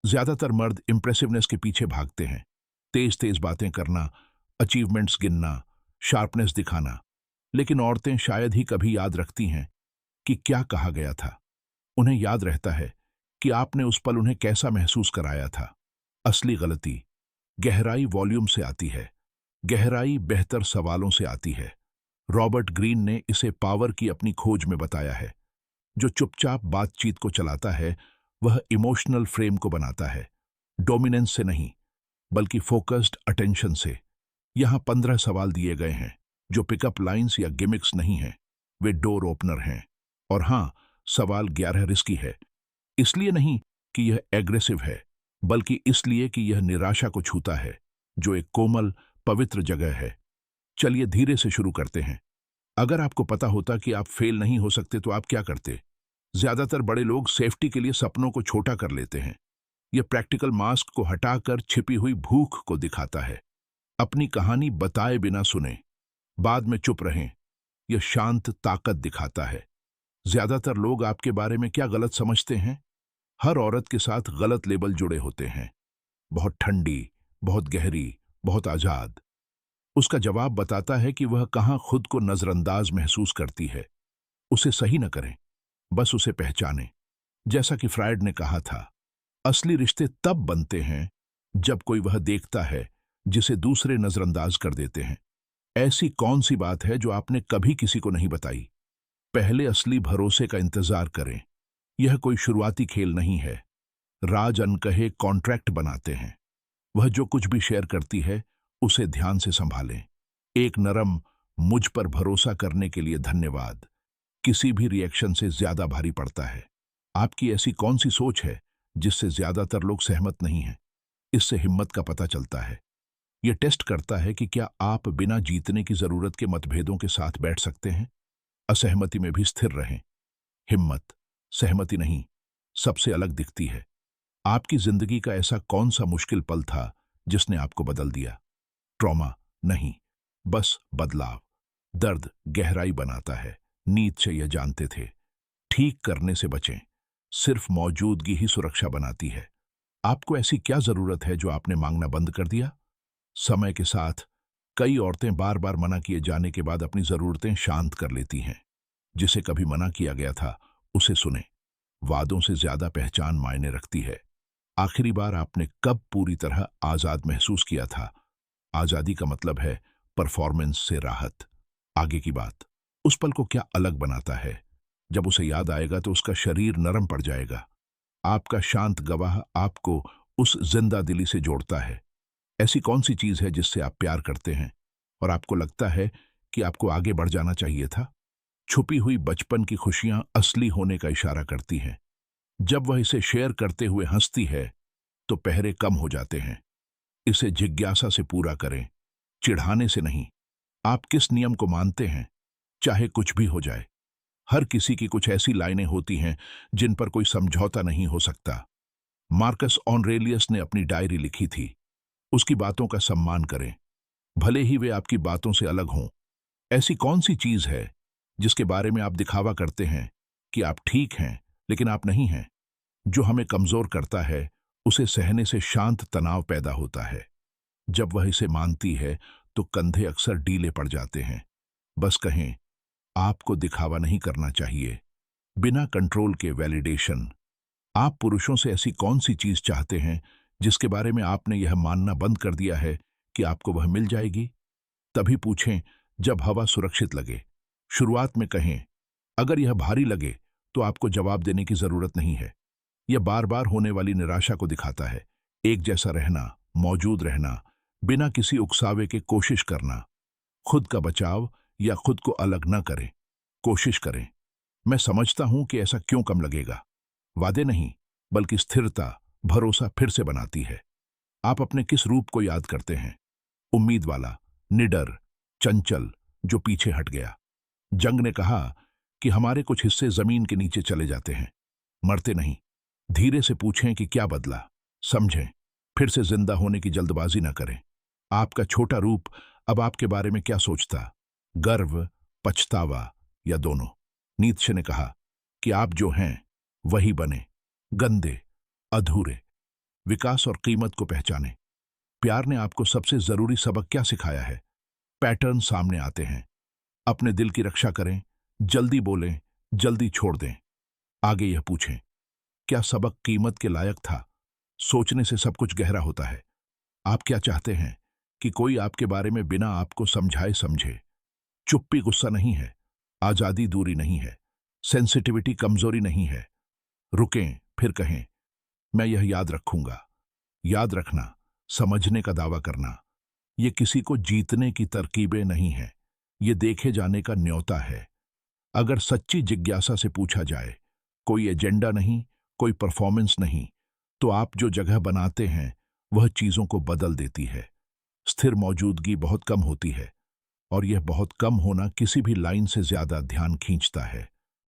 ज्यादातर मर्द इंप्रेसिवनेस के पीछे भागते हैं, तेज तेज बातें करना, अचीवमेंट्स गिनना, शार्पनेस दिखाना। लेकिन औरतें शायद ही कभी याद रखती हैं कि क्या कहा गया था। उन्हें याद रहता है कि आपने उस पल उन्हें कैसा महसूस कराया था। असली गलती गहराई वॉल्यूम से आती है, गहराई बेहतर सवालों से आती है। रॉबर्ट ग्रीन ने इसे पावर की अपनी खोज में बताया है। जो चुपचाप बातचीत को चलाता है वह इमोशनल फ्रेम को बनाता है, डोमिनेंस से नहीं बल्कि फोकस्ड अटेंशन से। यहां 15 सवाल दिए गए हैं जो पिकअप लाइंस या गिमिक्स नहीं हैं, वे डोर ओपनर हैं। और हां, सवाल 11 रिस्की है, इसलिए नहीं कि यह एग्रेसिव है, बल्कि इसलिए कि यह निराशा को छूता है, जो एक कोमल पवित्र जगह है। चलिए धीरे से शुरू करते हैं। अगर आपको पता होता कि आप फेल नहीं हो सकते तो आप क्या करते? ज्यादातर बड़े लोग सेफ्टी के लिए सपनों को छोटा कर लेते हैं। यह प्रैक्टिकल मास्क को हटाकर छिपी हुई भूख को दिखाता है। अपनी कहानी बताए बिना सुने, बाद में चुप रहें। यह शांत ताकत दिखाता है। ज्यादातर लोग आपके बारे में क्या गलत समझते हैं? हर औरत के साथ गलत लेबल जुड़े होते हैं। बहुत ठंडी, बहुत गहरी, बहुत आजाद। उसका जवाब बताता है कि वह कहां खुद को नजरअंदाज महसूस करती है। उसे सही न करें, बस उसे पहचानें। जैसा कि फ्रायड ने कहा था, असली रिश्ते तब बनते हैं जब कोई वह देखता है जिसे दूसरे नजरअंदाज कर देते हैं। ऐसी कौन सी बात है जो आपने कभी किसी को नहीं बताई? पहले असली भरोसे का इंतजार करें। यह कोई शुरुआती खेल नहीं है। राज अनकहे कॉन्ट्रैक्ट बनाते हैं। वह जो कुछ भी शेयर करती है उसे ध्यान से संभालें। एक नरम मुझ पर भरोसा करने के लिए धन्यवाद किसी भी रिएक्शन से ज्यादा भारी पड़ता है। आपकी ऐसी कौन सी सोच है जिससे ज्यादातर लोग सहमत नहीं हैं? इससे हिम्मत का पता चलता है। यह टेस्ट करता है कि क्या आप बिना जीतने की जरूरत के मतभेदों के साथ बैठ सकते हैं। असहमति में भी स्थिर रहें। हिम्मत सहमति नहीं, सबसे अलग दिखती है। आपकी जिंदगी का ऐसा कौन सा मुश्किल पल था जिसने आपको बदल दिया? ट्रॉमा नहीं, बस बदलाव। दर्द गहराई बनाता है, नीचे यह जानते थे। ठीक करने से बचें, सिर्फ मौजूदगी ही सुरक्षा बनाती है। आपको ऐसी क्या जरूरत है जो आपने मांगना बंद कर दिया? समय के साथ कई औरतें बार बार मना किए जाने के बाद अपनी जरूरतें शांत कर लेती हैं। जिसे कभी मना किया गया था उसे सुने। वादों से ज्यादा पहचान मायने रखती है। आखिरी बार आपने कब पूरी तरह आजाद महसूस किया था? आजादी का मतलब है परफॉर्मेंस से राहत। आगे की बात, उस पल को क्या अलग बनाता है? जब उसे याद आएगा तो उसका शरीर नरम पड़ जाएगा। आपका शांत गवाह आपको उस जिंदा दिली से जोड़ता है। ऐसी कौन सी चीज है जिससे आप प्यार करते हैं और आपको लगता है कि आपको आगे बढ़ जाना चाहिए था? छुपी हुई बचपन की खुशियां असली होने का इशारा करती हैं। जब वह इसे शेयर करते हुए हंसती है तो पहरे कम हो जाते हैं। इसे जिज्ञासा से पूरा करें, चिढ़ाने से नहीं। आप किस नियम को मानते हैं? चाहे कुछ भी हो जाए। हर किसी की कुछ ऐसी लाइनें होती हैं जिन पर कोई समझौता नहीं हो सकता। मार्कस ऑनरेलियस ने अपनी डायरी लिखी थी। उसकी बातों का सम्मान करें, भले ही वे आपकी बातों से अलग हों। ऐसी कौन सी चीज है जिसके बारे में आप दिखावा करते हैं कि आप ठीक हैं लेकिन आप नहीं हैं? जो हमें कमजोर करता है उसे सहने से शांत तनाव पैदा होता है। जब वह इसे मानती है तो कंधे अक्सर ढीले पड़ जाते हैं। बस कहें, आपको दिखावा नहीं करना चाहिए। बिना कंट्रोल के वैलिडेशन। आप पुरुषों से ऐसी कौन सी चीज चाहते हैं जिसके बारे में आपने यह मानना बंद कर दिया है कि आपको वह मिल जाएगी? तभी पूछें जब हवा सुरक्षित लगे। शुरुआत में कहें, अगर यह भारी लगे तो आपको जवाब देने की जरूरत नहीं है। यह बार बार होने वाली निराशा को दिखाता है। एक जैसा रहना, मौजूद रहना, बिना किसी उकसावे के कोशिश करना। खुद का बचाव या खुद को अलग न करें, कोशिश करें। मैं समझता हूं कि ऐसा क्यों कम लगेगा। वादे नहीं, बल्कि स्थिरता भरोसा फिर से बनाती है। आप अपने किस रूप को याद करते हैं? उम्मीद वाला, निडर, चंचल, जो पीछे हट गया। जंग ने कहा कि हमारे कुछ हिस्से जमीन के नीचे चले जाते हैं, मरते नहीं। धीरे से पूछें कि क्या बदला, समझें, फिर से जिंदा होने की जल्दबाजी न करें। आपका छोटा रूप अब आपके बारे में क्या सोचता? गर्व, पछतावा या दोनों? नीत्शे ने कहा कि आप जो हैं वही बने, गंदे, अधूरे, विकास और कीमत को पहचानें। प्यार ने आपको सबसे जरूरी सबक क्या सिखाया है? पैटर्न सामने आते हैं। अपने दिल की रक्षा करें, जल्दी बोलें, जल्दी छोड़ दें। आगे यह पूछें, क्या सबक कीमत के लायक था? सोचने से सब कुछ गहरा होता है। आप क्या चाहते हैं? कि कोई आपके बारे में बिना आपको समझाए समझे। चुप्पी गुस्सा नहीं है, आजादी दूरी नहीं है, सेंसिटिविटी कमजोरी नहीं है। रुकें, फिर कहें, मैं यह याद रखूंगा। याद रखना, समझने का दावा करना, ये किसी को जीतने की तरकीबें नहीं है, ये देखे जाने का न्योता है। अगर सच्ची जिज्ञासा से पूछा जाए, कोई एजेंडा नहीं, कोई परफॉर्मेंस नहीं, तो आप जो जगह बनाते हैं वह चीजों को बदल देती है। स्थिर मौजूदगी बहुत कम होती है, और यह बहुत कम होना किसी भी लाइन से ज्यादा ध्यान खींचता है।